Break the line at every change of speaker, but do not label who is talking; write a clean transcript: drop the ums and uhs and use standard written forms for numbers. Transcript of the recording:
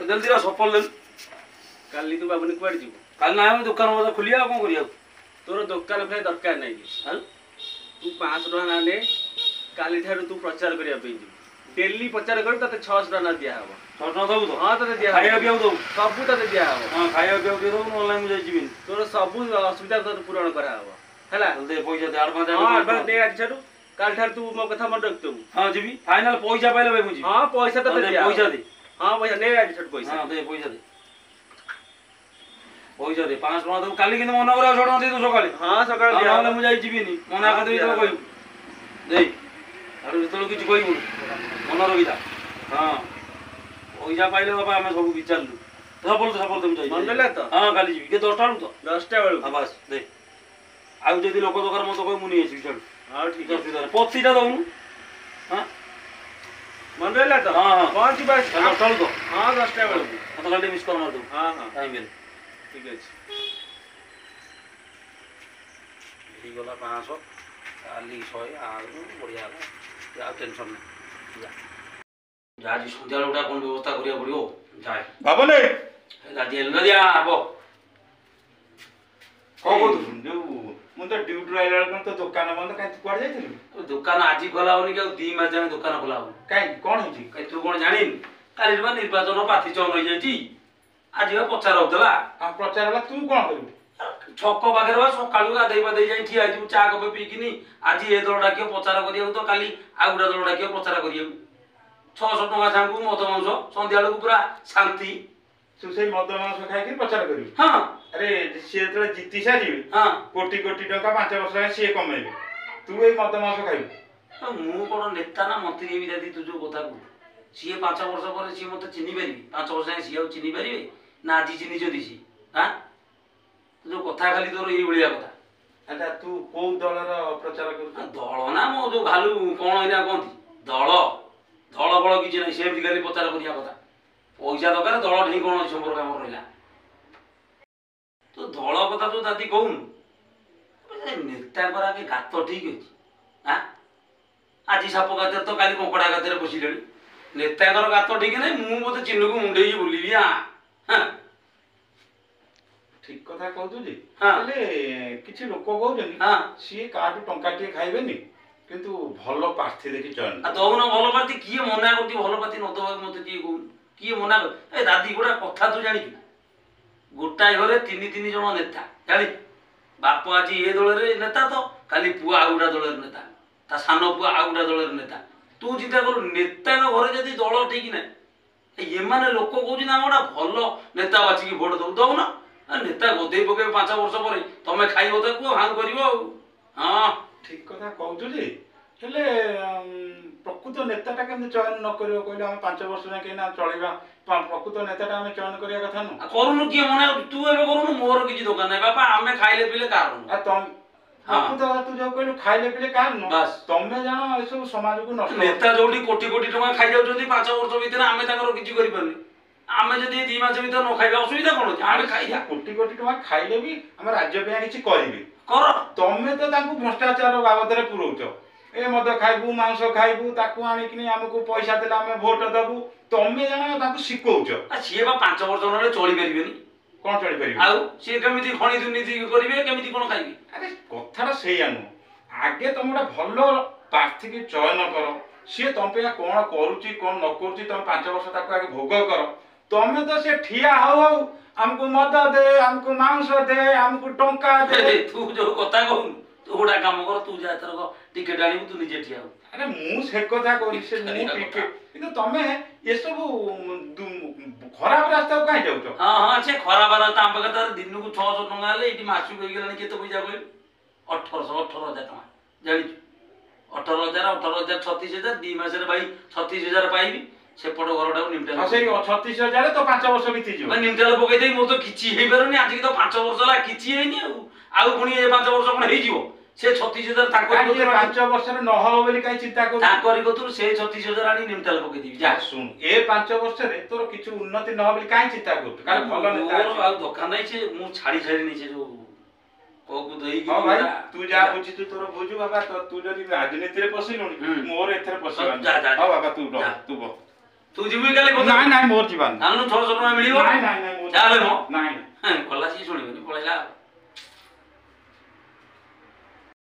जल्दी रा सफल ले
काली तू बाबूनी कुआड़ जीव
काल ना हम दुकान मत खुलिया कोन करिया
तोर दुकान फे दरकार नहीं
हां
तू 500 टका ना ले काली ठारू तू प्रचार करिया पे डेली प्रचार कर तते 600 टका दिया हबो
600 दउ तो
हां तते दिया
खाया बिया दउ
सब तते दिया हबो
हां खाया बिया दे दउ ऑनलाइन मुझे जीविन
तोर सब असुविधा तो पूर्ण करा हबो हैला
दे पैसा दे 8-5
हां एडवांस दे आज छाडू काल ठार तू मो कथा मन रखतु
हां जीवी फाइनल पैसा पाइले भाई मुझी
हां पैसा तते दिया
पैसा दे
हां पैसा ने आज छाडू पैसा
हां दे पैसा दे 5 टका दउ काली किन मन करे 6 टका दे तू सकाळे
हां सकाळ दिया
हां मुझे जीविनी मना कर दे तो कहि दे आरो जतलो किछ कहि मन रखिता हां पैसा पाइले बाबा हमें सब विचारलु सफल तुम चाहिए
मन देला तो
हां काली जीवी के 10 टा तो
10 टा बेलू
हां बस दे आउ जदी लोक दरकार मत कहि मुनी एसी चल
हां ठीक है
है पत्तीटा दउनु हां
मन देला तो
हां हां
कौन सी बात
चल तो
हां 10 टा बेलू
तो काली मिस कर मार दो
हां हां
टाइम बेल
ठीक है
यही गला 500 काली 100 आलू बढ़िया है या टेंशन नहीं जा आज संध्या लोटा कोन व्यवस्था करिया पड़ियो जाय
बाबले
दादी एल दिया आबो
को को जो मु तो ड्यूटी आइला कोन तो दुकान बंद काई तू पड़ जाइथिलु
दुकान आज खोला होनी के 2 मास जाने दुकान खोला हो
काई कोन होची
कई तू कोन जानिन काली बा निर्वाचन पाथी चौन होई जाईची आज बा पचार होतला
हम प्रचार वाला तू कोन करू
छक पाखे बा सकाळू गाधई बाधई जाई ठिया जू चा कप पीकिनी आज ए दल डाकियो प्रचार करिया तो काली आउडा दल डाकियो प्रचार करिया 600 टका सांगू मत मांस संध्या लोक पूरा शांति
तू से मद मांस खाइ के प्रचार करू
हां
अरे से तो जीती सारी
हां
कोटी कोटी टका 5 वर्ष रे से कमेबे तू ए मद मांस खाइबू
मु कोन नेता ना मंत्री भी दादी तू जो कथा को सी 5 वर्ष पर सी मते चिनी परिबी 5 वर्ष सी आ चिनी परिबे ना आज चिनी जो दिसी हां जो कथा खाली तोर एई बलिया कथा
अच्छा तू को दलर प्रचार करू
दल ना मो जो भालू कोन होइना कोंती दल दल बळ कि नै सेमति खाली प्रचार करिया कथा पैसा दरकार दल ढेई कोन संपर्क काम रहिला तो दल कथा तो दादी कहून नेता करा के गात ठीक अछि हां आज साप गाते तो काली कंकड़ा गाते बसिलेनी नेता कर गात ठीक नै मु मते चिन्ह को मुंडेई बुलिबी हां
ठीक कथा कहू जी
हां
ले किछि लोक कहउजनी
हां
सी काटू टंका टिए खाइबेनी किंतु भलो प्रार्थी देखि चयन
आ दउन भलो प्रार्थी किए मना करती भलो प्रार्थी न दवा मते किए कहू किए मना कर ए दादी गोडा कथा तू जानि गोटाय घरे 3 जण नेता जानि बाप आज ए दल रे नेता तो काली पुआ आउडा दल रे नेता ता सानो पुआ आउडा दल रे नेता तू चिंता कर नेता को घरे जदी दल ठीक नै ये माने लोक कहू ना गोडा भलो नेता बाची की वोट दउ दउ ना नेता गदे पके 5 वर्ष पर तमे खाइबो ताकू हां करिवो हां
ठीक कथा कहू जी हेले प्रकृत नेताटा केमि चयन न करियो कहले हम 5 वर्ष ना केना चलेबा प्रकृत नेताटा हम चयन करिया कथा न
करूनु कि मने तू एबे करूनु मोर किछि दुकान नै बापा हमें खाइले पिले कारण
आ तुम प्रकृत तू जो कहलु खाइले पिले कारण
बस
तमे जानो ए सब समाज को नष्ट
नेता जोडी कोटी कोटी टका खाइ जाउछथि 5 वर्ष भीतर हमें ताकर किछि करि परनी आमे जदी 2 मास भीतर न खाइबा असुविधा कोन अछि आमे खाइ जा
कोटी कोटी टका खाइले भी हम राज्य पे किछि करिबे
कर
तमे तो ताकू भ्रष्टाचार बाबद रे पुरौछ ए मद खाइबू मांस खाइबू ताकू आनी किनी हमकु पैसा देला हमें वोट दबू तमे जाना ताकू सिखौछ
आ सिए बा 5 वर्ष रे चली परिबेनी
कोन चली परिबे
आउ सिए केमिति खणी दुर्नीति करिवे केमिति कोन खाइबे
अरे कथाटा सेया नु आगे तमडा भलो प्रार्थी के चयन करो सी तम पे कोन करूची कोन न करूची तम 5 वर्ष ताकू आगे भोग करो तमे तो से ठिया हो हमको मद दे हमको मांस दे हमको टंका दे
तू जो कथा कहू तू गोडा काम कर तू जा तरक टिकट आनी तू निजे ठिया
अरे मु से कथा करी से मु टिकट किंतु तमे ये सब खराब रास्ता को काई जाउछ
हां हां से खराब रास्ता हम पकता दिन को 600 टका ले इटी मासु गई गेलानी केते पैसा कहू 18000 टका जानि 18000 36000 2 मास रे भाई 36000 पाइबी सेपट घरटा निमटा
हां से 36000 तो 5 वर्ष बीती जिवो
निमटा पकई दे मो तो किछि हेइ परनी आज की तो 5 वर्ष ला किछि हेइनी आउ पुनी ए 5 वर्ष कोन हेइ जिवो से 36000 ताको
5 वर्ष रे न हो बोली काई चिंता कर
ताकरी को तू से 36000 आनी निमटा पकई दी जा
सुन ए 5 वर्ष रे तोर किछु उन्नति न हो बोली काई चिंता कर काल भलो नेता
मोर आ दुकान नै छे मु छाड़ी छाड़ी नै छे जो कोकु दई
हां भाई तू जा बुझी तू तोर बुझू बाबा तो तू जदी राजनीति रे पसिलुनी मोर एथरे पसिबा हां बाबा तू बो
ତୁ ଯିବୁ କାଲି
ନାଇଁ ନାଇଁ ମୋର ଯିବାର ନାହିଁ।
ଆଣୁନୁ 600 ଟଙ୍କା ମିଳିବ
ନାଇଁ ନାଇଁ ନାଇଁ ମୋର
ଚାଲେ ମ
ନାଇଁ
ଗଲା ସିଏ ଶୁଣିବନି ପଳେଇଲା ଆଉ